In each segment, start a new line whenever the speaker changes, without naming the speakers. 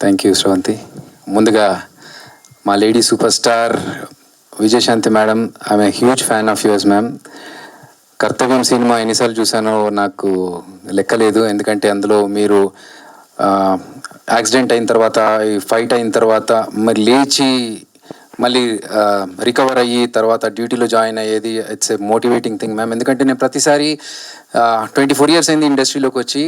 Thank you Sravanthi. ముందుగా మా lady super star Vijayashanti madam, I'm huge fan of yours ma'am. కర్తవ్యం cinema ఎన్నిసార్లు చూసానో నాకు లెక్కలేదు. ఎందుకంటే అందులో మీరు యాక్సిడెంట్ అయిన తర్వాత, ఈ ఫైట్ అయిన తర్వాత మరి లేచి మళ్ళీ రికవర్ అయ్యి తర్వాత డ్యూటీలో జాయిన్ అయ్యేది, it's a motivating thing ma'am. ఎందుకంటే నేను ప్రతిసారి 24 years అయింది ఇండస్ట్రీలోకి వచ్చి,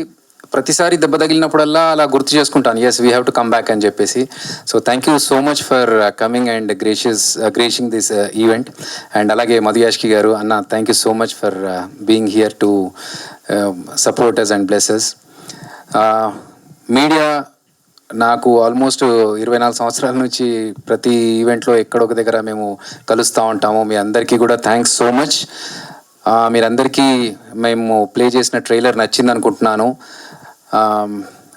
ప్రతిసారి దెబ్బ తగిలినప్పుడల్లా అలా గుర్తు చేసుకుంటాను, as we have to come back అని చెప్పేసి. So thank you so much for coming and gracing this event. And అలాగే మధు యాష్కి గారు, అన్న thank you so much for being here to support us and bless us. Media నాకు almost 24 సంవత్సరాల నుంచి ప్రతి ఈవెంట్లో ఎక్కడొక దగ్గర మేము కలుస్తూ ఉంటాము. మీ అందరికీ కూడా థ్యాంక్స్ సో మచ్. మీరందరికీ మేము ప్లే చేసిన ట్రైలర్ నచ్చింది అనుకుంటున్నాను.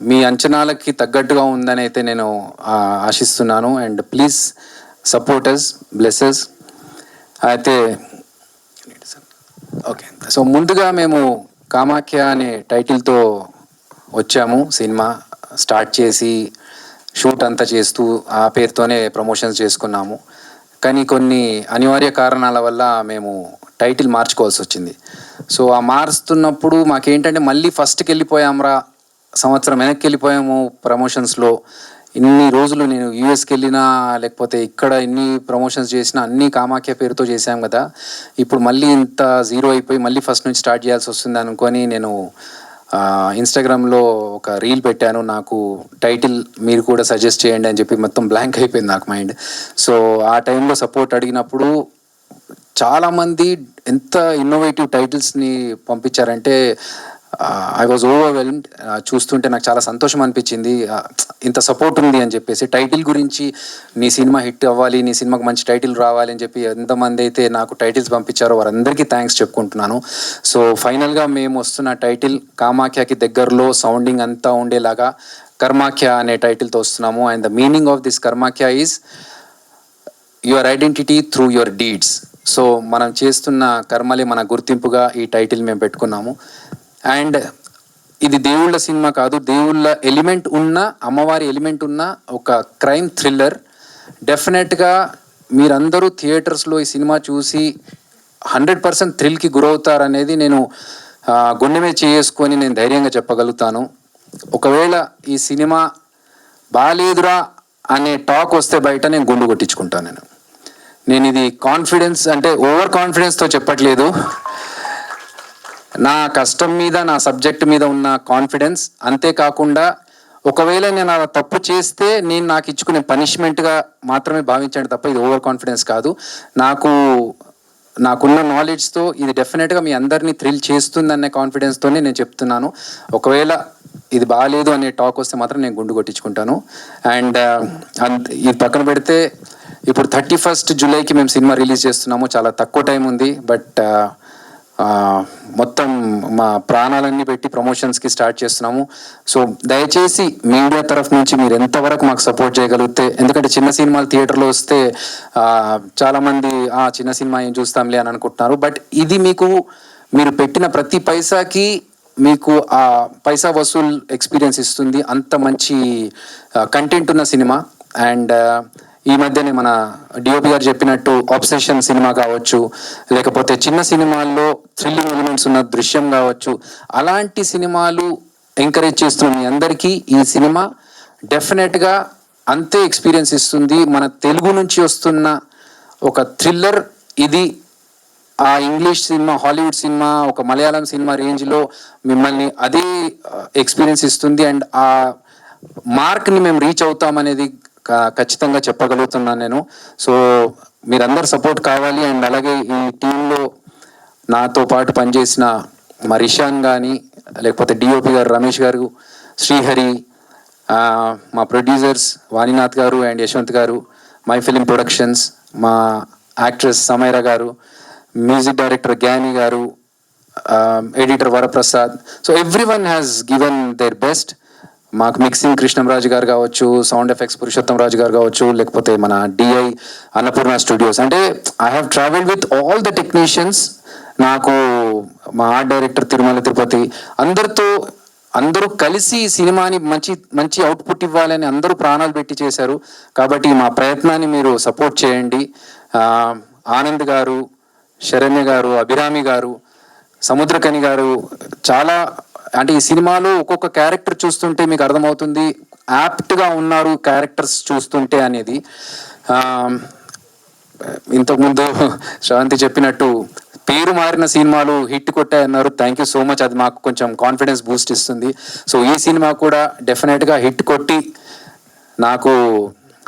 మీ అంచనాలకి తగ్గట్టుగా ఉందని అయితే నేను ఆశిస్తున్నాను. And please support us, bless us. అయితే ఓకే, సో ముందుగా మేము కామాఖ్య అనే టైటిల్తో వచ్చాము. సినిమా స్టార్ట్ చేసి షూట్ అంతా చేస్తూ ఆ పేరుతోనే ప్రమోషన్స్ చేసుకున్నాము. కానీ కొన్ని అనివార్య కారణాల వల్ల మేము టైటిల్ మార్చుకోవాల్సి వచ్చింది. సో ఆ మారుస్తున్నప్పుడు మాకేంటంటే మళ్ళీ ఫస్ట్కి వెళ్ళిపోయాంరా, సంవత్సరం వెనక్కి వెళ్ళిపోయాము ప్రమోషన్స్లో. ఇన్ని రోజులు నేను యూఎస్కి వెళ్ళినా లేకపోతే ఇక్కడ ఇన్ని ప్రమోషన్స్ చేసినా అన్నీ కామాఖ్య పేరుతో చేశాం కదా, ఇప్పుడు మళ్ళీ ఇంత జీరో అయిపోయి మళ్ళీ ఫస్ట్ నుంచి స్టార్ట్ చేయాల్సి వస్తుంది అనుకొని నేను ఇన్స్టాగ్రామ్లో ఒక రీల్ పెట్టాను. నాకు టైటిల్ మీరు కూడా సజెస్ట్ చేయండి అని చెప్పి మొత్తం బ్లాంక్ అయిపోయింది నాకు మైండ్. సో ఆ టైంలో సపోర్ట్ అడిగినప్పుడు చాలామంది ఎంత ఇన్నోవేటివ్ టైటిల్స్ని పంపించారంటే ఐ వాజ్ ఓవర్వెల్మ్డ్. చూస్తుంటే నాకు చాలా సంతోషం అనిపించింది, ఇంత సపోర్ట్ ఉంది అని చెప్పేసి. టైటిల్ గురించి నీ సినిమా హిట్ అవ్వాలి, నీ సినిమాకి మంచి టైటిల్ రావాలి అని చెప్పి ఎంతమంది అయితే నాకు టైటిల్స్ పంపించారో వారందరికీ థ్యాంక్స్ చెప్పుకుంటున్నాను. సో ఫైనల్గా మేము వస్తున్న టైటిల్ కామాఖ్యకి దగ్గరలో సౌండింగ్ అంతా ఉండేలాగా కర్మాఖ్య అనే టైటిల్తో వస్తున్నాము. And the meaning of this Karmakhya is your identity through your deeds. So మనం చేస్తున్న కర్మలే మన గుర్తింపుగా ఈ టైటిల్ మేము పెట్టుకున్నాము. అండ్ ఇది దేవుళ్ళ సినిమా కాదు, దేవుళ్ళ ఎలిమెంట్ ఉన్న, అమ్మవారి ఎలిమెంట్ ఉన్న ఒక క్రైమ్ థ్రిల్లర్. డెఫినెట్గా మీరందరూ థియేటర్స్లో ఈ సినిమా చూసి 100% థ్రిల్కి గురవుతారనేది నేను గుండె మీద చేసుకొని నేను ధైర్యంగా చెప్పగలుగుతాను. ఒకవేళ ఈ సినిమా బాలేదురా అనే టాక్ వస్తే బయట నేను గుండు కొట్టించుకుంటాను. నేను ఇది కాన్ఫిడెన్స్ అంటే ఓవర్ కాన్ఫిడెన్స్తో చెప్పట్లేదు, నా కష్టం మీద, నా సబ్జెక్ట్ మీద ఉన్న కాన్ఫిడెన్స్. అంతేకాకుండా ఒకవేళ నేను అలా తప్పు చేస్తే నేను నాకు ఇచ్చుకునే పనిష్మెంట్గా మాత్రమే భావించాను తప్ప ఇది ఓవర్ కాన్ఫిడెన్స్ కాదు. నాకున్న నాలెడ్జ్తో ఇది డెఫినెట్గా మీ అందరినీ థ్రిల్ చేస్తుందనే కాన్ఫిడెన్స్తోనే నేను చెప్తున్నాను. ఒకవేళ ఇది బాగాలేదు అనే టాక్ వస్తే మాత్రం నేను గుండు కొట్టించుకుంటాను. అండ్ ఇది పక్కన పెడితే ఇప్పుడు 31st జూలైకి మేము సినిమా రిలీజ్ చేస్తున్నాము. చాలా తక్కువ టైం ఉంది, బట్ మొత్తం మా ప్రాణాలన్నీ పెట్టి ప్రమోషన్స్కి స్టార్ట్ చేస్తున్నాము. సో దయచేసి మీడియా తరఫు నుంచి మీరు ఎంతవరకు మాకు సపోర్ట్ చేయగలిగితే, ఎందుకంటే చిన్న సినిమాలు థియేటర్లో వస్తే చాలామంది చిన్న సినిమా ఏం చూస్తాంలే అని అనుకుంటున్నారు. బట్ ఇది మీరు పెట్టిన ప్రతి పైసాకి మీకు ఆ పైసా వసూల్ ఎక్స్పీరియన్స్ ఇస్తుంది. అంత మంచి కంటెంట్ ఉన్న సినిమా. అండ్ ఈ మధ్యనే మన డిఓపి గారు చెప్పినట్టు ఆబ్సెషన్ సినిమా కావచ్చు, లేకపోతే చిన్న సినిమాల్లో థ్రిల్లింగ్ ఎలిమెంట్స్ ఉన్న దృశ్యం కావచ్చు, అలాంటి సినిమాలు ఎంకరేజ్ చేస్తున్న మీ అందరికీ ఈ సినిమా డెఫినెట్గా అంతే ఎక్స్పీరియన్స్ ఇస్తుంది. మన తెలుగు నుంచి వస్తున్న ఒక థ్రిల్లర్ ఇది ఆ ఇంగ్లీష్ సినిమా, హాలీవుడ్ సినిమా, ఒక మలయాళం సినిమా రేంజ్లో మిమ్మల్ని అదే ఎక్స్పీరియన్స్ ఇస్తుంది. అండ్ ఆ మార్క్ని మేము రీచ్ అవుతామనేది ఖచ్చితంగా చెప్పగలుగుతున్నాను నేను. సో మీరందరు సపోర్ట్ కావాలి. అండ్ అలాగే ఈ టీంలో నాతో పాటు పనిచేసిన మా రిషాన్ కానీ, లేకపోతే డిఓపి గారు రమేష్ గారు, శ్రీహరి, మా ప్రొడ్యూసర్స్ వాణినాథ్ గారు అండ్ యశ్వంత్ గారు, మై ఫిలిం ప్రొడక్షన్స్, మా యాక్ట్రెస్ సమైరా గారు, మ్యూజిక్ డైరెక్టర్ జ్ఞాని గారు, editor Varaprasad. So every one has given their best. మాకు మిక్సింగ్ కృష్ణంరాజు గారు కావచ్చు, సౌండ్ ఎఫెక్ట్స్ పురుషోత్తం రాజు గారు కావచ్చు, లేకపోతే మన డిఐ అన్నపూర్ణ స్టూడియోస్. అంటే I have travelled with all the technicians. నాకు మా ఆర్ట్ డైరెక్టర్ తిరుమల తిరుపతి, అందరితో అందరూ కలిసి ఈ సినిమాని మంచి మంచి అవుట్పుట్ ఇవ్వాలని అందరూ ప్రాణాలు పెట్టి చేశారు. కాబట్టి మా ప్రయత్నాన్ని మీరు సపోర్ట్ చేయండి. ఆనంద్ గారు, శరణ్య గారు, అభిరామి గారు, సముద్రకని గారు చాలా అంటే ఈ సినిమాలో ఒక్కొక్క క్యారెక్టర్ చూస్తుంటే మీకు అర్థమవుతుంది యాప్ట్గా ఉన్నారు క్యారెక్టర్స్ చూస్తుంటే అనేది. ఇంతకుముందు శ్రవంతి చెప్పినట్టు పేరు మారిన సినిమాలు హిట్ కొట్టాయన్నారు. Thank you so much. అది మాకు కొంచెం కాన్ఫిడెన్స్ బూస్ట్ ఇస్తుంది. సో ఈ సినిమా కూడా డెఫినెట్గా హిట్ కొట్టి నాకు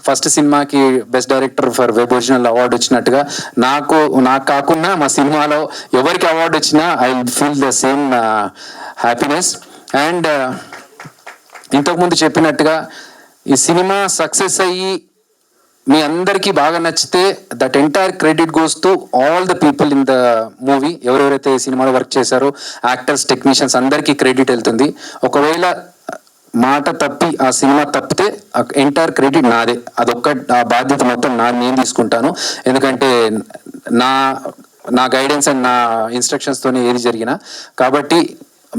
ఫస్ట్ సినిమాకి best director for web original award వచ్చినట్టుగా నాకు కాకుండా మా సినిమాలో ఎవరికి అవార్డు వచ్చినా I feel the same happiness. And ఇంతకుముందు చెప్పినట్టుగా ఈ సినిమా సక్సెస్ అయ్యి మీ అందరికీ బాగా నచ్చితే that entire credit goes to all the people in the movie. ఎవరెవరైతే ఈ సినిమాలో వర్క్ చేశారో యాక్టర్స్, టెక్నీషియన్స్ అందరికీ క్రెడిట్ వెళ్తుంది. ఒకవేళ మాట తప్పి ఆ సినిమా తప్పితే ఎంటైర్ క్రెడిట్ నాదే. అదొక్క ఆ బాధ్యత మొత్తం నేను తీసుకుంటాను. ఎందుకంటే నా గైడెన్స్ అండ్ నా ఇన్స్ట్రక్షన్స్తోనే ఏది జరిగినా. కాబట్టి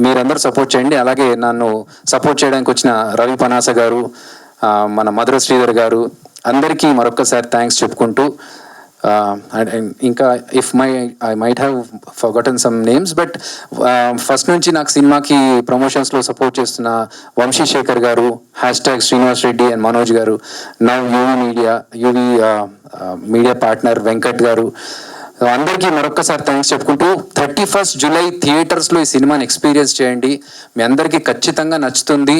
మీరందరూ సపోర్ట్ చేయండి. అలాగే నన్ను సపోర్ట్ చేయడానికి వచ్చిన రవి పనాస గారు, మన మధుర శ్రీధర్ గారు అందరికీ మరొక్కసారి థ్యాంక్స్ చెప్పుకుంటూ ఇంకా I might have forgotten some names but first నుంచి నాకు సినిమాకి ప్రమోషన్స్లో సపోర్ట్ చేస్తున్న వంశీశేఖర్ గారు, #శ్రీనివాస్ రెడ్డి అండ్ మనోజ్ గారు, now UV media partner Venkat గారు, అందరికీ మరొక్కసారి థ్యాంక్స్ చెప్పుకుంటూ 31 జూలై థియేటర్స్లో ఈ సినిమాని ఎక్స్పీరియన్స్ చేయండి. మీ అందరికీ ఖచ్చితంగా నచ్చుతుంది.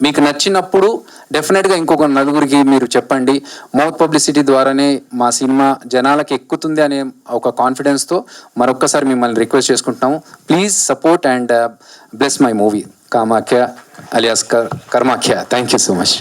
మీకు నచ్చినప్పుడు డెఫినెట్గా ఇంకొక నలుగురికి మీరు చెప్పండి. మౌత్ పబ్లిసిటీ ద్వారానే మా సినిమా జనాలకి ఎక్కుతుంది అనే ఒక కాన్ఫిడెన్స్తో మరొక్కసారి మిమ్మల్ని రిక్వెస్ట్ చేసుకుంటున్నాము. Please support and bless my movie Kamakhya alias Karmakhya. Thank you so much.